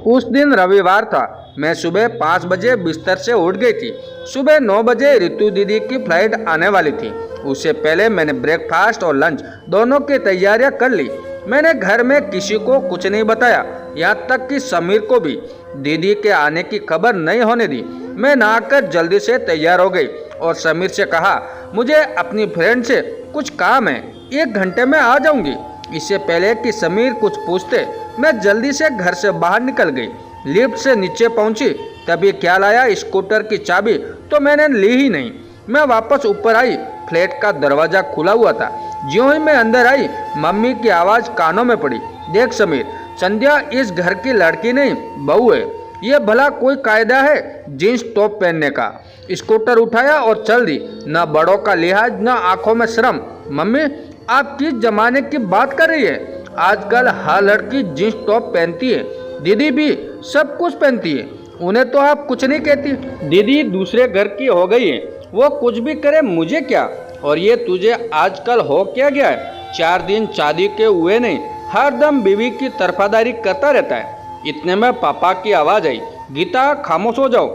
उस दिन रविवार था। मैं सुबह 5 बजे बिस्तर से उठ गई थी। सुबह 9 बजे रितु दीदी की फ्लाइट आने वाली थी। उससे पहले मैंने ब्रेकफास्ट और लंच दोनों की तैयारियां कर ली। मैंने घर में किसी को कुछ नहीं बताया, यहाँ तक कि समीर को भी दीदी के आने की खबर नहीं होने दी। मैं नहाकर जल्दी से तैयार हो गई और समीर से कहा, मुझे अपनी फ्रेंड से कुछ काम है, 1 घंटे में आ जाऊंगी। इससे पहले कि समीर कुछ पूछते, मैं जल्दी से घर से बाहर निकल गई। लिफ्ट से नीचे पहुंची, तभी ख्याल आया स्कूटर की चाबी तो मैंने ली ही नहीं। मैं वापस ऊपर आई, फ्लैट का दरवाज़ा खुला हुआ था। ज्यों ही मैं अंदर आई, मम्मी की आवाज़ कानों में पड़ी, देख समीर, संध्या इस घर की लड़की नहीं बहू है। ये भला कोई कायदा है जींस टॉप पहनने का। स्कूटर उठाया और चल दी। न बड़ों का लिहाज, न आंखों में शर्म। मम्मी, आप किस जमाने की बात कर रही है? आजकल हर लड़की जींस टॉप पहनती है, दीदी भी सब कुछ पहनती है। उन्हें तो आप कुछ नहीं कहती। दीदी दूसरे घर की हो गई है, वो कुछ भी करे मुझे क्या। और ये तुझे आजकल हो क्या गया है? 4 दिन शादी के हुए नहीं, हर दम बीवी की तरफादारी करता रहता है। इतने में पापा की आवाज़ आई, गीता खामोश हो जाओ,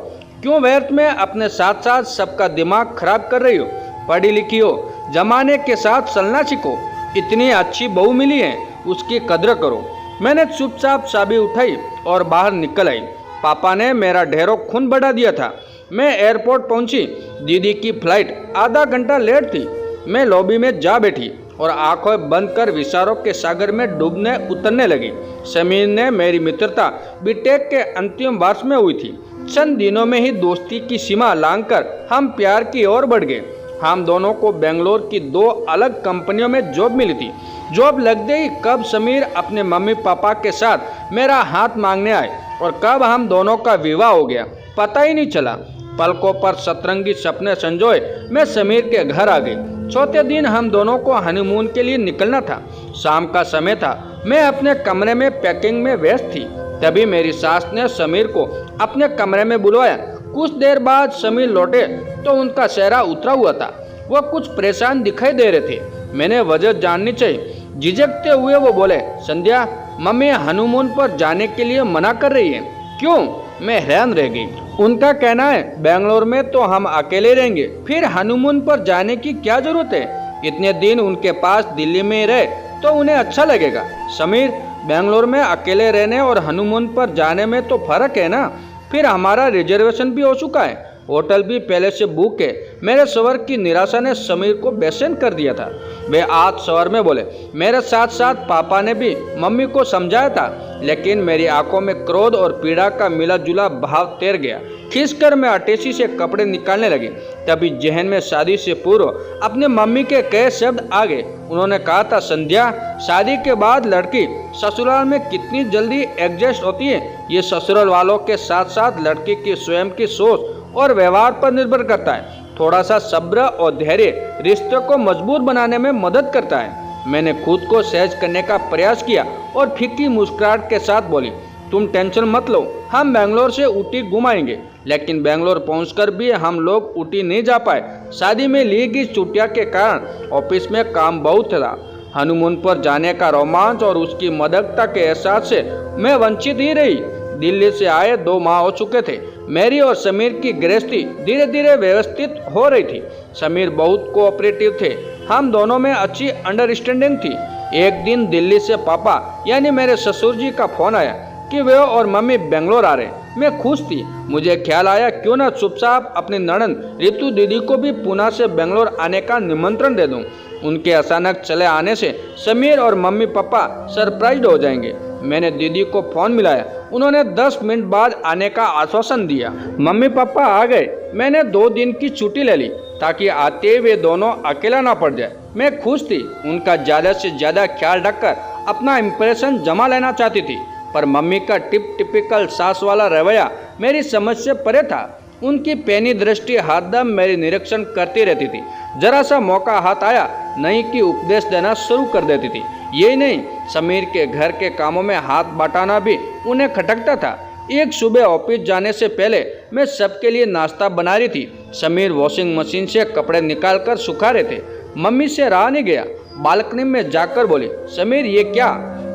क्यों व्यर्थ में अपने साथ साथ सबका दिमाग खराब कर रही हो? पढ़ी लिखी हो, जमाने के साथ चलना सीखो। इतनी अच्छी बहू मिली है, उसकी कद्र करो। मैंने चुपचाप चाबी उठाई और बाहर निकल आई। पापा ने मेरा ढेरों खून बढ़ा दिया था। मैं एयरपोर्ट पहुंची। दीदी की फ्लाइट आधा घंटा लेट थी। मैं लॉबी में जा बैठी और आंखें बंद कर विचारों के सागर में डूबने उतरने लगी। समीर ने मेरी मित्रता बीटेक के अंतिम वर्ष में हुई थी। चंद दिनों में ही दोस्ती की सीमा लांघकर हम प्यार की ओर बढ़ गए। हम दोनों को बेंगलोर की 2 अलग कंपनियों में जॉब मिली थी। जॉब लग गई, कब समीर अपने मम्मी पापा के साथ मेरा हाथ मांगने आए और कब हम दोनों का विवाह हो गया, पता ही नहीं चला। पलकों पर सतरंगी सपने संजोए मैं समीर के घर आ गई। चौथे दिन हम दोनों को हनीमून के लिए निकलना था। शाम का समय था। मैं अपने कमरे में पैकिंग में व्यस्त थी। तभी मेरी सास ने समीर को अपने कमरे में बुलवाया। कुछ देर बाद समीर लौटे तो उनका चेहरा उतरा हुआ था। वह कुछ परेशान दिखाई दे रहे थे। मैंने वजह जाननी चाहिए। झिझकते हुए वो बोले, संध्या, मम्मी हनीमून पर जाने के लिए मना कर रही है। क्यों? मैं हैरान रह गई। उनका कहना है बेंगलोर में तो हम अकेले रहेंगे, फिर हनीमून पर जाने की क्या जरूरत है? इतने दिन उनके पास दिल्ली में रहे तो उन्हें अच्छा लगेगा। समीर, बेंगलोर में अकेले रहने और हनीमून पर जाने में तो फर्क है ना। फिर हमारा रिजर्वेशन भी हो चुका है, होटल भी पहले से बुक है। मेरे सवर की निराशा ने समीर को बेचैन कर दिया था। वे आज सवर में बोले, मेरे साथ साथ पापा ने भी मम्मी को समझाया था, लेकिन मेरी आंखों में क्रोध और पीड़ा का मिला जुला भाव तैर गया। खींचकर मैं अटेची से कपड़े निकालने लगी। तभी जहन में शादी से पूर्व अपने मम्मी के कई शब्द आ गए। उन्होंने कहा था, संध्या, शादी के बाद लड़की ससुराल में कितनी जल्दी एडजस्ट होती है, ये ससुराल वालों के साथ साथ लड़की की स्वयं की सोच और व्यवहार पर निर्भर करता है। थोड़ा सा सब्र और धैर्य रिश्ते को मजबूत बनाने में मदद करता है। मैंने खुद को सहज करने का प्रयास किया और फीकी मुस्कुराहट के साथ बोली, तुम टेंशन मत लो, हम बेंगलोर से ऊटी घुमाएंगे। लेकिन बेंगलोर पहुंचकर भी हम लोग ऊटी नहीं जा पाए। शादी में ली गई छुट्टियों के कारण ऑफिस में काम बहुत था। हनीमून पर जाने का रोमांच और उसकी मदकता के एहसास से मैं वंचित ही रही। दिल्ली से आए 2 माह हो चुके थे। मेरी और समीर की गृहस्थी धीरे धीरे व्यवस्थित हो रही थी। समीर बहुत कोऑपरेटिव थे। हम दोनों में अच्छी अंडरस्टैंडिंग थी। एक दिन दिल्ली से पापा यानी मेरे ससुर जी का फोन आया कि वे और मम्मी बेंगलोर आ रहे। मैं खुश थी। मुझे ख्याल आया क्यों ना चुपचाप अपनी ननद रितु दीदी को भी पुणे से बेंगलोर आने का निमंत्रण दे दूं। उनके अचानक चले आने से समीर और मम्मी पापा सरप्राइज हो जाएंगे। मैंने दीदी को फोन मिलाया। उन्होंने 10 मिनट बाद आने का आश्वासन दिया। मम्मी पापा आ गए। मैंने 2 दिन की छुट्टी ले ली ताकि आते वे दोनों अकेला ना पड़ जाए। मैं खुश थी। उनका ज़्यादा से ज़्यादा ख्याल रखकर अपना इम्प्रेशन जमा लेना चाहती थी, पर मम्मी का टिपिकल सास वाला रवैया मेरी समझ से परे था। उनकी पैनी दृष्टि हरदम मेरी निरीक्षण करती रहती थी। जरा सा मौका हाथ आया नहीं कि उपदेश देना शुरू कर देती थी। यही नहीं, समीर के घर के कामों में हाथ बटाना भी उन्हें खटकता था। एक सुबह ऑफिस जाने से पहले मैं सबके लिए नाश्ता बना रही थी। समीर वॉशिंग मशीन से कपड़े निकालकर सुखा रहे थे। मम्मी से रहा नहीं गया। बालकनी में जाकर बोली, समीर, ये क्या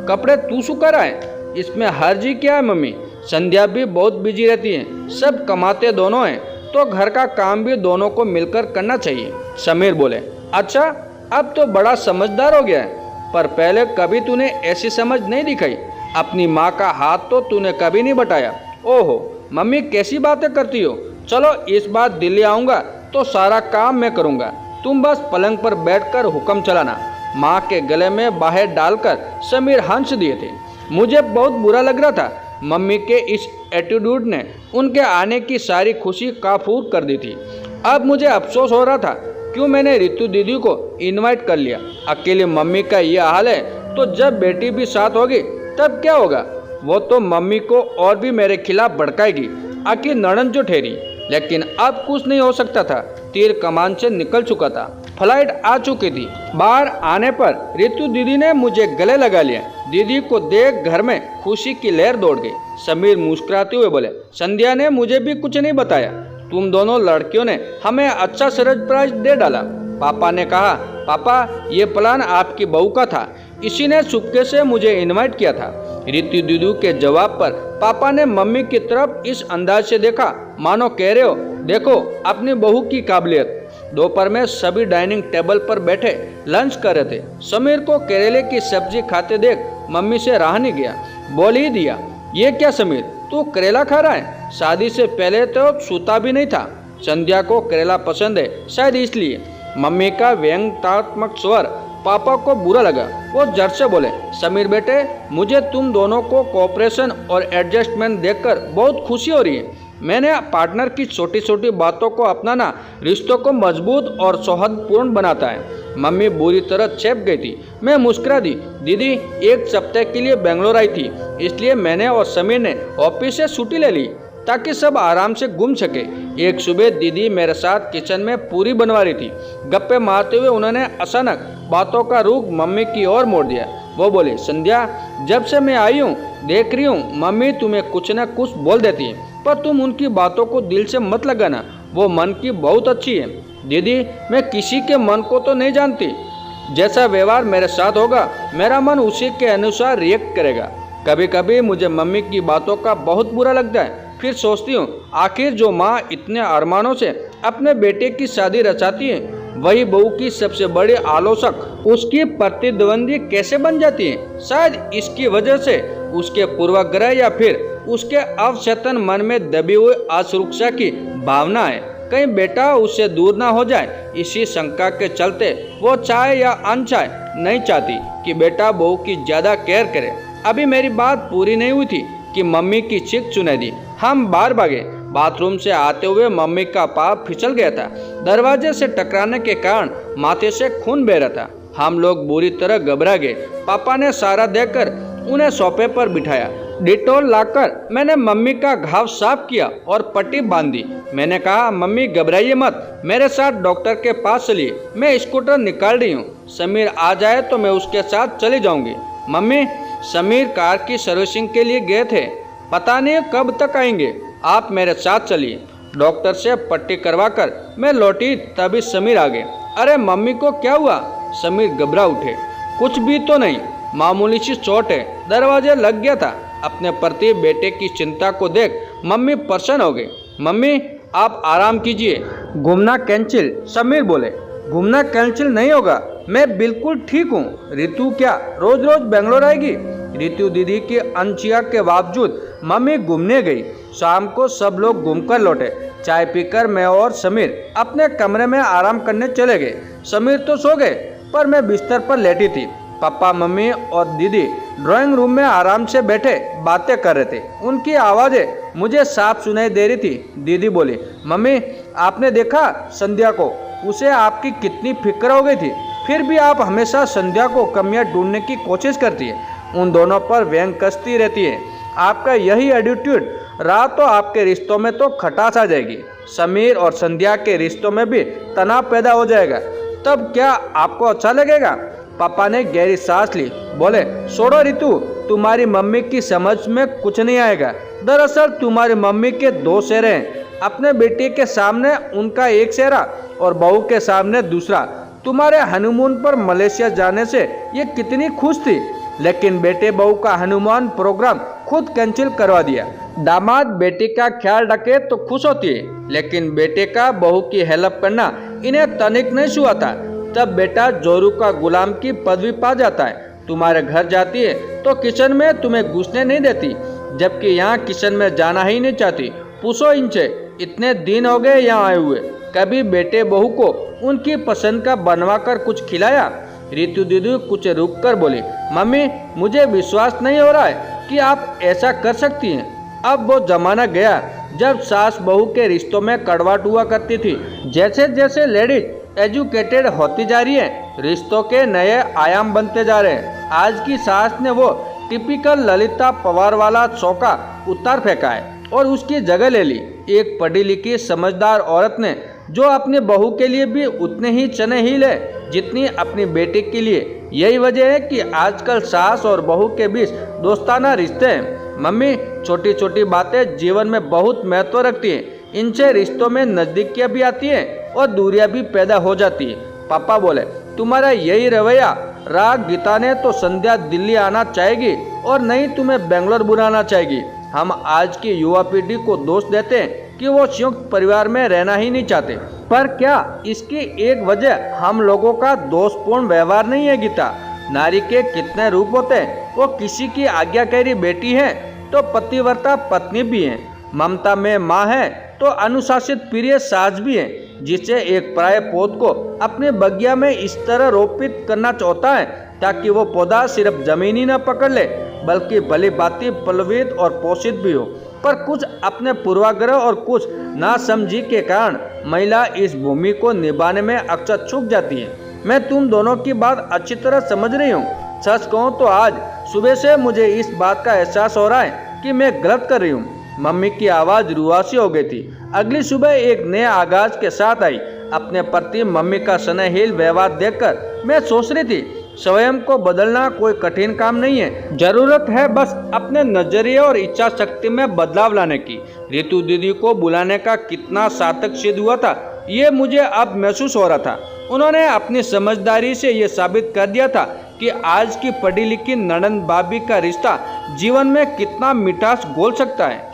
कपड़े तू सुखा रहा है? इसमें हर्जी क्या है मम्मी? संध्या भी बहुत बिजी रहती है, सब कमाते दोनों हैं तो घर का काम भी दोनों को मिलकर करना चाहिए। समीर बोले, अच्छा अब तो बड़ा समझदार हो गया है, पर पहले कभी तूने ऐसी समझ नहीं दिखाई। अपनी माँ का हाथ तो तूने कभी नहीं बटाया। ओहो मम्मी कैसी बातें करती हो। चलो इस बार दिल्ली आऊँगा तो सारा काम मैं करूँगा, तुम बस पलंग पर बैठकर हुक्म चलाना। माँ के गले में बाहें डालकर समीर हंस दिए थे। मुझे बहुत बुरा लग रहा था, मम्मी के इस एटीट्यूड ने उनके आने की सारी खुशी काफूर कर दी थी। अब मुझे अफसोस हो रहा था क्यों मैंने रितु दीदी को इनवाइट कर लिया। अकेले मम्मी का ये हाल है तो जब बेटी भी साथ होगी तब क्या होगा। वो तो मम्मी को और भी मेरे खिलाफ भड़काएगी, आखिर नड़न जो ठहरी। लेकिन अब कुछ नहीं हो सकता था, तीर कमान से निकल चुका था। फ्लाइट आ चुकी थी। बाहर आने पर रितु दीदी ने मुझे गले लगा लिया। दीदी को देख घर में खुशी की लहर दौड़ गई। समीर मुस्कुराते हुए बोले, संध्या ने मुझे भी कुछ नहीं बताया, तुम दोनों लड़कियों ने हमें अच्छा सरप्राइज दे डाला। पापा ने कहा, पापा ये प्लान आपकी बहू का था, इसी ने चुपके से मुझे इनवाइट किया था। रितु दीदी के जवाब पर पापा ने मम्मी की तरफ इस अंदाज से देखा मानो कह रहे हो, देखो अपनी बहू की काबिलियत। दोपहर में सभी डाइनिंग टेबल पर बैठे लंच कर रहे थे। समीर को करेले की सब्जी खाते देख मम्मी से रहा नहीं गया, बोल ही दिया, ये क्या समीर तू करेला खा रहा है, शादी से पहले तो सूता भी नहीं था। संध्या को करेला पसंद है शायद इसलिए। मम्मी का व्यंग्यात्मक स्वर पापा को बुरा लगा। वो झट से बोले, समीर बेटे मुझे तुम दोनों को कोऑपरेशन और एडजस्टमेंट देखकर बहुत खुशी हो रही है। मैंने पार्टनर की छोटी छोटी बातों को अपनाना रिश्तों को मजबूत और सौहार्दपूर्ण बनाता है। मम्मी बुरी तरह चेप गई थी। मैं मुस्कुरा दी, दीदी एक सप्ताह के लिए बेंगलोर आई थी, इसलिए मैंने और समीर ने ऑफिस से छुट्टी ले ली ताकि सब आराम से घूम सके। एक सुबह दीदी मेरे साथ किचन में पूरी बनवा रही थी। गप्पे मारते हुए उन्होंने अचानक बातों का रुख मम्मी की ओर मोड़ दिया। वो बोले, संध्या जब से मैं आई हूँ देख रही हूँ मम्मी तुम्हें कुछ न कुछ बोल देती है, पर तुम उनकी बातों को दिल से मत लगाना, वो मन की बहुत अच्छी है। दीदी मैं किसी के मन को तो नहीं जानती, जैसा व्यवहार मेरे साथ होगा मेरा मन उसी के अनुसार रिएक्ट करेगा। कभी कभी मुझे मम्मी की बातों का बहुत बुरा लगता है, फिर सोचती हूँ आखिर जो माँ इतने अरमानों से अपने बेटे की शादी रचाती है वही बहू की सबसे बड़ी आलोचक उसकी प्रतिद्वंदी कैसे बन जाती है। शायद इसकी वजह से उसके पूर्वाग्रह या फिर उसके अवचेतन मन में दबी हुई असुरक्षा की भावना है, कहीं बेटा उससे दूर ना हो जाए। इसी शंका के चलते वो चाहे या अनचाहे नहीं चाहती कि बेटा बहू की ज्यादा केयर करे। अभी मेरी बात पूरी नहीं हुई थी कि मम्मी की चीख सुनाई दी। हम बाहर भागे। बाथरूम से आते हुए मम्मी का पाँव फिसल गया था। दरवाजे से टकराने के कारण माथे से खून बह रहा था। हम लोग बुरी तरह घबरा गए। पापा ने सारा देकर उन्हें सोफे पर बिठाया। डिटोल लाकर मैंने मम्मी का घाव साफ किया और पट्टी बांध दी। मैंने कहा, मम्मी घबराइए मत, मेरे साथ डॉक्टर के पास चलिए, मैं स्कूटर निकाल रही हूँ, समीर आ जाए तो मैं उसके साथ चली जाऊंगी। मम्मी समीर कार की सर्विसिंग के लिए गए थे, पता नहीं कब तक आएंगे, आप मेरे साथ चलिए। डॉक्टर से पट्टी करवाकर मैं लौटी तभी समीर आ गए। अरे मम्मी को क्या हुआ? समीर घबरा उठे। कुछ भी तो नहीं, मामूली सी चोट है, दरवाजे लग गया था। अपने प्रति बेटे की चिंता को देख मम्मी परेशान हो गई। मम्मी आप आराम कीजिए, घूमना कैंसिल। समीर बोले, घूमना कैंसिल नहीं होगा, मैं बिल्कुल ठीक हूँ। रितु क्या रोज रोज बेंगलोर आएगी? रितु दीदी की अनचिया के बावजूद मम्मी घूमने गई। शाम को सब लोग घूमकर लौटे। चाय पीकर मैं और समीर अपने कमरे में आराम करने चले गए। समीर तो सो गए पर मैं बिस्तर पर लेटी थी। पापा मम्मी और दीदी ड्राइंग रूम में आराम से बैठे बातें कर रहे थे। उनकी आवाज़ें मुझे साफ सुनाई दे रही थी। दीदी बोली, मम्मी आपने देखा संध्या को, उसे आपकी कितनी फिक्र हो गई थी, फिर भी आप हमेशा संध्या को कमियां ढूंढने की कोशिश करती है, उन दोनों पर व्यंग कसती रहती है। आपका यही एटीट्यूड रहा तो आपके रिश्तों में तो खटास आ जाएगी, समीर और संध्या के रिश्तों में भी तनाव पैदा हो जाएगा, तब क्या आपको अच्छा लगेगा? पापा ने गहरी सांस ली, बोले, छोड़ो रितु, तुम्हारी मम्मी की समझ में कुछ नहीं आएगा। दरअसल तुम्हारी मम्मी के दो चेहरे हैं, अपने बेटे के सामने उनका एक चेहरा और बहू के सामने दूसरा। तुम्हारे हनीमून पर मलेशिया जाने से ये कितनी खुश थी, लेकिन बेटे बहू का हनीमून प्रोग्राम खुद कैंसिल करवा दिया। दामाद बेटी का ख्याल रखे तो खुश होती है, लेकिन बेटे का बहू की हेल्प करना इन्हें तनिक नहीं छुआता। तब बेटा जोरू का गुलाम की पदवी पा जाता है। तुम्हारे घर जाती है तो किचन में तुम्हें घुसने नहीं देती, जबकि यहाँ किचन में जाना ही नहीं चाहती। पूछो इनसे, इतने दिन हो गए यहाँ आए हुए, कभी बेटे बहू को उनकी पसंद का बनवा कर कुछ खिलाया? रितु दीदी कुछ रुक कर बोली, मम्मी मुझे विश्वास नहीं हो रहा है कि आप ऐसा कर सकती हैं। अब वो जमाना गया जब सास बहू के रिश्तों में कड़वाहट हुआ करती थी। जैसे जैसे लेडीज एजुकेटेड होती जा रही है, रिश्तों के नए आयाम बनते जा रहे हैं। आज की सास ने वो टिपिकल ललिता पवार वाला चौका उतार फेंका है और उसकी जगह ले ली एक पढ़ी लिखी समझदार औरत ने, जो अपनी बहू के लिए भी उतने ही चने ही ले जितनी अपनी बेटी के लिए। यही वजह है कि आजकल सास और बहू के बीच दोस्ताना रिश्ते हैं। मम्मी, छोटी छोटी बातें जीवन में बहुत महत्व रखती हैं। इनसे रिश्तों में नजदीकियां भी आती हैं और दूरियां भी पैदा हो जाती है। पापा बोले, तुम्हारा यही रवैया राग गीता ने तो संध्या दिल्ली आना चाहेगी और नहीं तुम्हें बेंगलोर बुलाना चाहेगी। हम आज की युवा पीढ़ी को दोष देते हैं कि वो संयुक्त परिवार में रहना ही नहीं चाहते, पर क्या इसकी एक वजह हम लोगों का दोषपूर्ण व्यवहार नहीं है? गीता, नारी के कितने रूप होते हैं। वो किसी की आज्ञाकारी बेटी है तो पतिव्रता पत्नी भी है, ममता में माँ है तो अनुशासित प्रिय सास भी है, जिसे एक पराये पौध को अपने बगिया में इस तरह रोपित करना चाहता है ताकि वो पौधा सिर्फ जमीन ही न पकड़ ले बल्कि भली भांति पलवित और पोषित भी हो। पर कुछ अपने पूर्वाग्रह और कुछ नासमझी के कारण महिला इस भूमि को निभाने में अक्सर चूक जाती है। मैं तुम दोनों की बात अच्छी तरह समझ रही हूँ। सच कहूँ तो आज सुबह से मुझे इस बात का एहसास हो रहा है कि मैं गलत कर रही हूँ। मम्मी की आवाज़ रुआसी हो गई थी। अगली सुबह एक नए आगाज के साथ आई। अपने प्रति मम्मी का स्नेहहीन व्यवहार देखकर मैं सोच रही थी, स्वयं को बदलना कोई कठिन काम नहीं है, जरूरत है बस अपने नजरिए और इच्छा शक्ति में बदलाव लाने की। रितु दीदी को बुलाने का कितना सार्थक सिद्ध हुआ था, ये मुझे अब महसूस हो रहा था। उन्होंने अपनी समझदारी से ये साबित कर दिया था कि आज की पढ़ी लिखी ननंद भाभी का रिश्ता जीवन में कितना मिठास घोल सकता है।